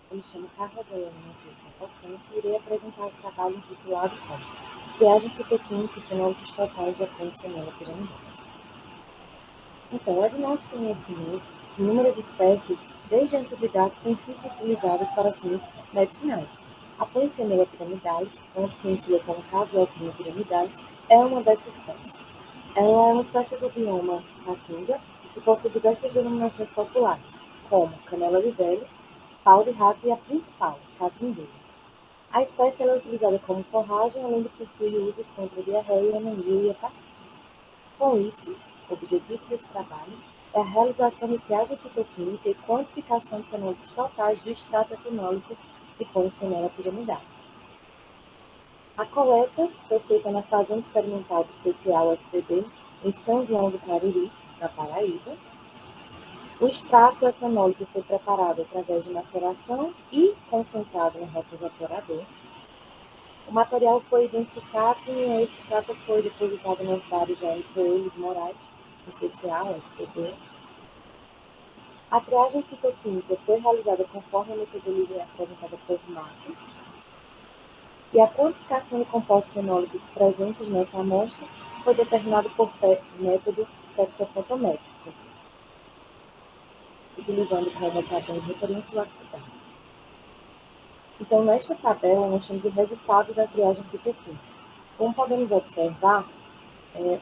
Eu me chamo Carla Goiânia Cavalcante e irei apresentar o trabalho intitulado como Triagem Fitoquímica e Fenólicos Totais de Apoio Semelha Piramidales. Então, é do nosso conhecimento que inúmeras espécies, desde a antiguidade, têm sido utilizadas para fins medicinais. A Poinsettia piramidalis, antes conhecida como Caseophylla piramidalis, é uma dessas espécies. Ela é uma espécie do bioma caatinga e possui diversas denominações populares, como canela de velho, pau de rato e a principal, caatingueira. A espécie é utilizada como forragem, além de possuir usos contra diarreia, anemia e hepatite. Com isso, o objetivo desse trabalho é a realização de triagem fitoquímica e quantificação de fenótipos totais do extrato etanólico de Poinsettia piramidalis. A coleta foi feita na Fazenda Experimental do CCA-UFPB, em São João do Cariri, na Paraíba. O extrato etanólico foi preparado através de maceração e concentrado no retroevaporador. O material foi identificado e esse extrato foi depositado no herbario Jair Coelho de Moraes, no CCA, UFPB. A triagem fitoquímica foi realizada conforme a metodologia apresentada por Marcos, e a quantificação de compostos fenólicos presentes nessa amostra foi determinada por método espectrofotométrico, utilizando como padrão de referência o ácido tárico. Então, nesta tabela, nós temos o resultado da triagem fitoquímica. Como podemos observar,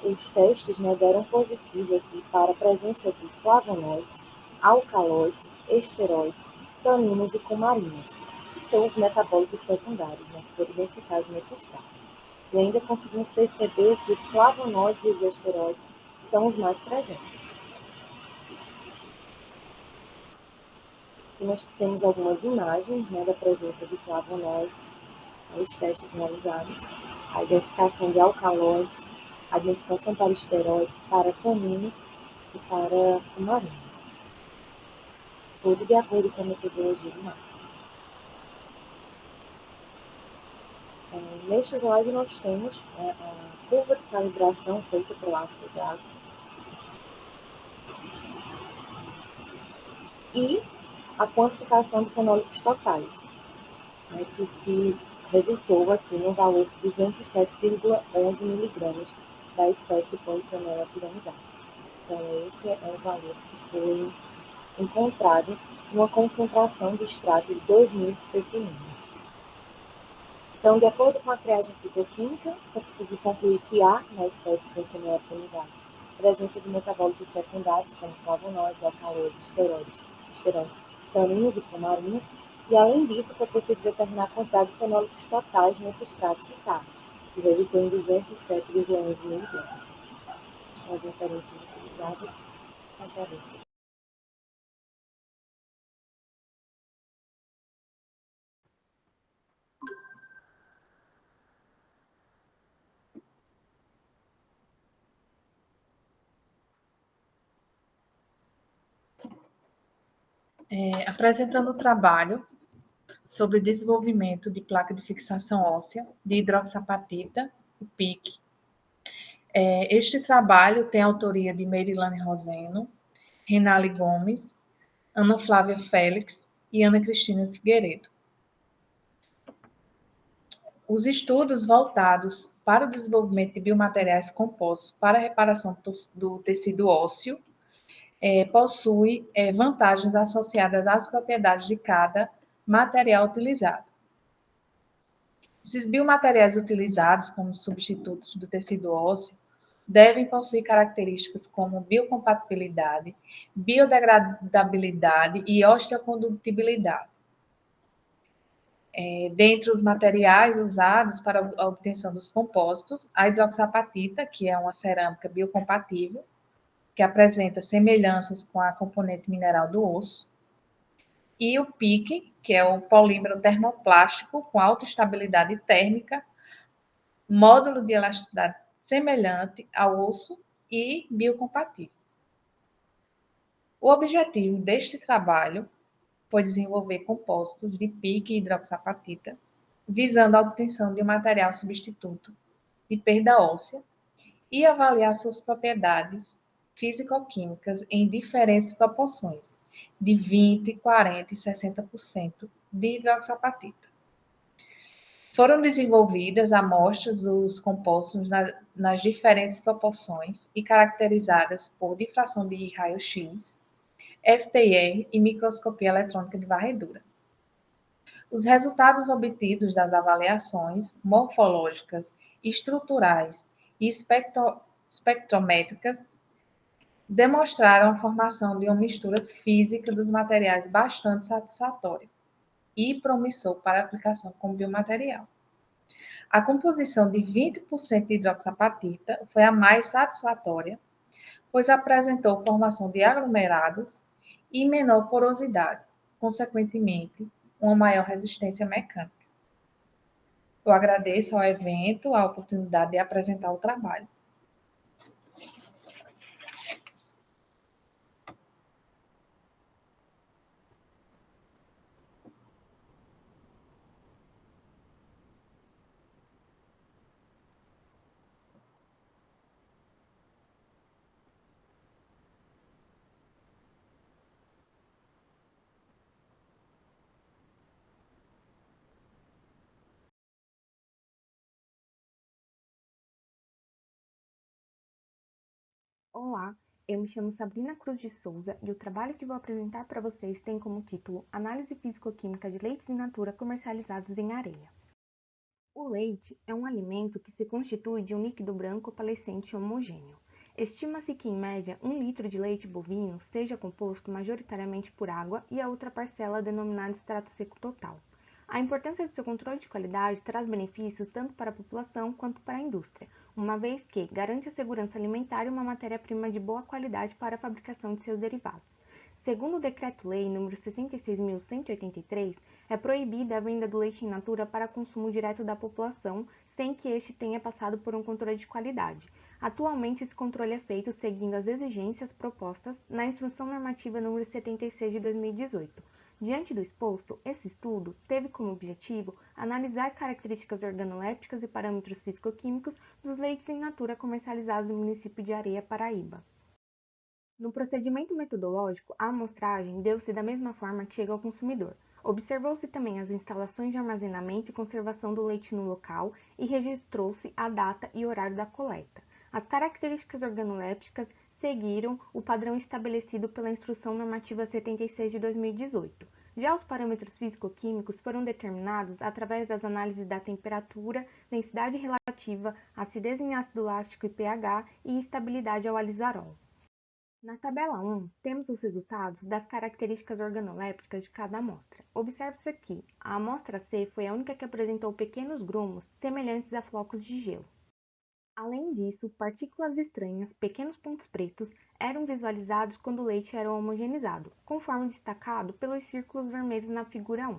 os testes deram positivo aqui para a presença de flavonoides, alcaloides, esteroides, taninos e cumarinas, que são os metabólicos secundários, que foram identificados nesse extrato. E ainda conseguimos perceber que os flavonoides e os esteroides são os mais presentes. E nós temos algumas imagens da presença de flavonoides, os testes realizados, a identificação de alcaloides, a identificação para esteroides, para taninos e para cumarinas. Tudo de acordo com a metodologia de Marcos. Neste slide nós temos a curva de calibração feita pelo ácido gálico e a quantificação de fenólicos totais, que resultou aqui no valor de 207,11 miligramas da espécie Poinsettia piramidalis. Então, esse é o valor que foi encontrado numa concentração de extrato de 2.000 ppm. Então, de acordo com a triagem fitoquímica, foi possível concluir que há, na espécie Poinsettia piramidalis, presença de metabólicos secundários, como flavonoides, alcaloides, esteroides, taninos e cumarinas, e, além disso, foi possível determinar a quantidade de fenólicos totais nesse extrato citado, que resultou em 207,11 miligramas. São as referências utilizadas. Agradeço. Apresentando o trabalho sobre o desenvolvimento de placa de fixação óssea de hidroxapatita, o PIC. Este trabalho tem autoria de Merilane Roseno, Renale Gomes, Ana Flávia Félix e Ana Cristina Figueiredo. Os estudos voltados para o desenvolvimento de biomateriais compostos para a reparação do tecido ósseo possuem vantagens associadas às propriedades de cada material utilizado. Esses biomateriais utilizados como substitutos do tecido ósseo devem possuir características como biocompatibilidade, biodegradabilidade e osteocondutibilidade. Dentre os materiais usados para a obtenção dos compostos, a hidroxapatita, que é uma cerâmica biocompatível, que apresenta semelhanças com a componente mineral do osso, e o PIC, que é o polímero termoplástico com alta estabilidade térmica, módulo de elasticidade semelhante ao osso e biocompatível. O objetivo deste trabalho foi desenvolver compostos de PIC e hidroxapatita, visando a obtenção de um material substituto de perda óssea e avaliar suas propriedades físico-químicas em diferentes proporções, de 20%, 40% e 60% de hidroxapatita. Foram desenvolvidas amostras dos compostos nas diferentes proporções e caracterizadas por difração de raio-x, FTIR e microscopia eletrônica de varredura. Os resultados obtidos das avaliações morfológicas, estruturais e espectrométricas demonstraram a formação de uma mistura física dos materiais bastante satisfatória e promissor para aplicação como biomaterial. A composição de 20% de hidroxapatita foi a mais satisfatória, pois apresentou formação de aglomerados e menor porosidade, consequentemente, uma maior resistência mecânica. Eu agradeço ao evento a oportunidade de apresentar o trabalho. Olá, eu me chamo Sabrina Cruz de Souza e o trabalho que vou apresentar para vocês tem como título Análise Físico-Química de leites in natura comercializados em areia. O leite é um alimento que se constitui de um líquido branco opalescente homogêneo. Estima-se que, em média, 1 litro de leite bovino seja composto majoritariamente por água e a outra parcela denominada extrato seco total. A importância do seu controle de qualidade traz benefícios tanto para a população quanto para a indústria, uma vez que garante a segurança alimentar e uma matéria-prima de boa qualidade para a fabricação de seus derivados. Segundo o Decreto-Lei nº 66.183, é proibida a venda do leite in natura para consumo direto da população, sem que este tenha passado por um controle de qualidade. Atualmente, esse controle é feito seguindo as exigências propostas na Instrução Normativa nº 76 de 2018. Diante do exposto, esse estudo teve como objetivo analisar características organolépticas e parâmetros físico-químicos dos leites in natura comercializados no município de Areia, Paraíba. No procedimento metodológico, a amostragem deu-se da mesma forma que chega ao consumidor. Observou-se também as instalações de armazenamento e conservação do leite no local e registrou-se a data e horário da coleta. As características organolépticas seguiram o padrão estabelecido pela Instrução Normativa 76 de 2018. Já os parâmetros físico-químicos foram determinados através das análises da temperatura, densidade relativa, acidez em ácido lático e pH e estabilidade ao alizarol. Na tabela 1, temos os resultados das características organolépticas de cada amostra. Observe-se que a amostra C foi a única que apresentou pequenos grumos semelhantes a flocos de gelo. Além disso, partículas estranhas, pequenos pontos pretos, eram visualizados quando o leite era homogeneizado, conforme destacado pelos círculos vermelhos na figura 1.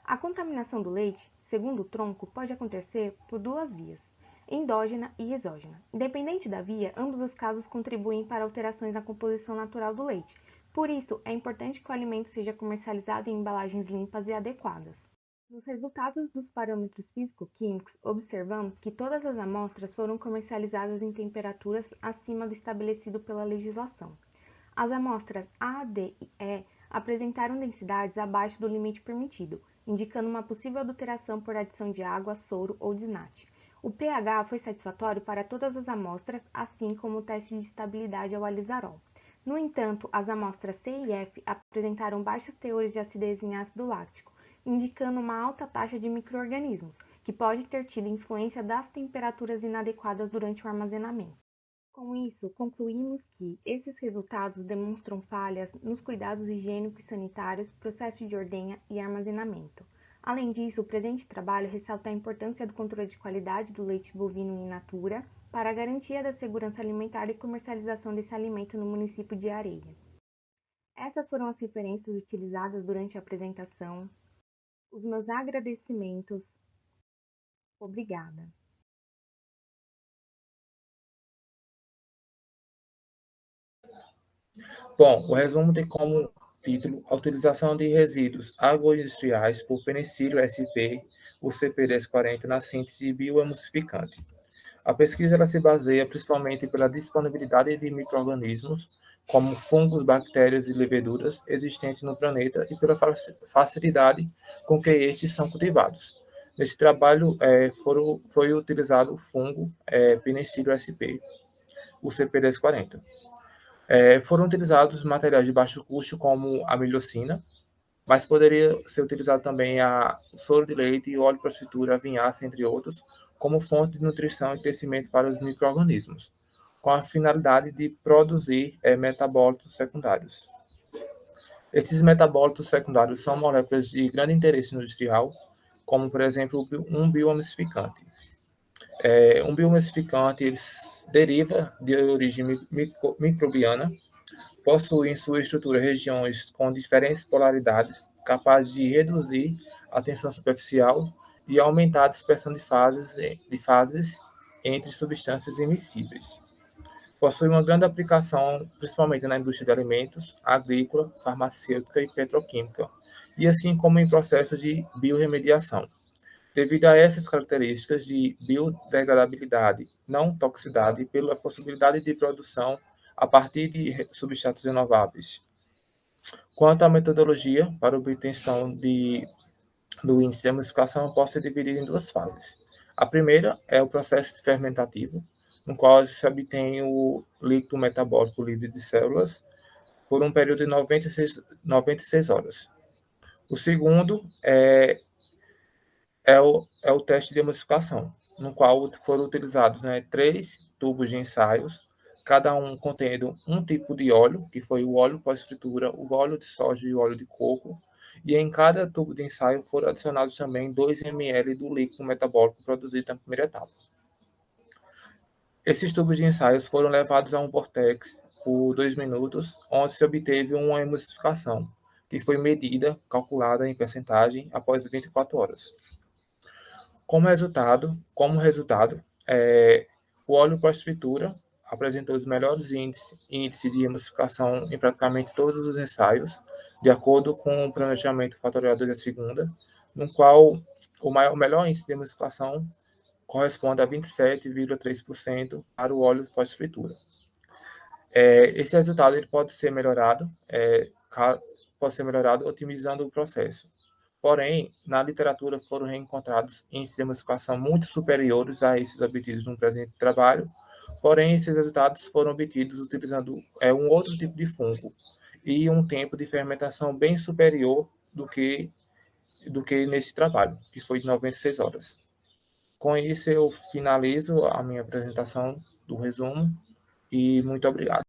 A contaminação do leite, segundo o tronco, pode acontecer por duas vias, endógena e exógena. Independente da via, ambos os casos contribuem para alterações na composição natural do leite. Por isso, é importante que o alimento seja comercializado em embalagens limpas e adequadas. Nos resultados dos parâmetros físico-químicos, observamos que todas as amostras foram comercializadas em temperaturas acima do estabelecido pela legislação. As amostras A, D e E apresentaram densidades abaixo do limite permitido, indicando uma possível adulteração por adição de água, soro ou desnate. O pH foi satisfatório para todas as amostras, assim como o teste de estabilidade ao alizarol. No entanto, as amostras C e F apresentaram baixos teores de acidez em ácido lático, indicando uma alta taxa de micro-organismos, que pode ter tido influência das temperaturas inadequadas durante o armazenamento. Com isso, concluímos que esses resultados demonstram falhas nos cuidados higiênicos e sanitários, processo de ordenha e armazenamento. Além disso, o presente trabalho ressalta a importância do controle de qualidade do leite bovino in natura para a garantia da segurança alimentar e comercialização desse alimento no município de Areia. Essas foram as referências utilizadas durante a apresentação. Os meus agradecimentos. Obrigada. Bom, o resumo tem como título a utilização de resíduos agroindustriais por penicílio SP, o CPDS40, na síntese bioemulsificante. A pesquisa ela se baseia principalmente pela disponibilidade de micro-organismos como fungos, bactérias e leveduras existentes no planeta e pela facilidade com que estes são cultivados. Nesse trabalho foi utilizado o fungo Penicillium sp, o CPDS40. Foram utilizados materiais de baixo custo como a milhocina, mas poderia ser utilizado também o soro de leite e o óleo para fritura, a vinhaça, entre outros, como fonte de nutrição e crescimento para os micro-organismos, com a finalidade de produzir metabólitos secundários. Esses metabólitos secundários são moléculas de grande interesse industrial, como, por exemplo, um bioemissificante. Um bioemissificante ele deriva de origem microbiana, possui em sua estrutura regiões com diferentes polaridades, capazes de reduzir a tensão superficial e aumentar a dispersão de fases entre substâncias immiscíveis. Possui uma grande aplicação, principalmente na indústria de alimentos, agrícola, farmacêutica e petroquímica, e assim como em processos de biorremediação. Devido a essas características de biodegradabilidade, não toxicidade e pela possibilidade de produção a partir de substratos renováveis. Quanto à metodologia para obtenção do índice de emulsificação, pode ser dividida em duas fases. A primeira é o processo fermentativo, no qual se obtém o líquido metabólico livre de células por um período de 96 horas. O segundo é o teste de emulsificação, no qual foram utilizados 3 tubos de ensaios, cada um contendo um tipo de óleo, que foi o óleo pós-fritura, o óleo de soja e o óleo de coco, e em cada tubo de ensaio foram adicionados também 2 ml do líquido metabólico produzido na primeira etapa. Esses tubos de ensaios foram levados a um vortex por 2 minutos, onde se obteve uma emulsificação, que foi medida, calculada em percentagem, após 24 horas. Como resultado, o óleo pós-fritura apresentou os melhores índices de emulsificação em praticamente todos os ensaios, de acordo com o planejamento fatorial da segunda, no qual o melhor índice de emulsificação corresponde a 27,3% para o óleo pós-fritura. Esse resultado ele pode ser melhorado otimizando o processo. Porém, na literatura foram reencontrados índices de emulsificação muito superiores a esses obtidos no presente trabalho, porém, esses resultados foram obtidos utilizando um outro tipo de fungo e um tempo de fermentação bem superior do que nesse trabalho, que foi de 96 horas. Com isso, eu finalizo a minha apresentação do resumo e muito obrigado.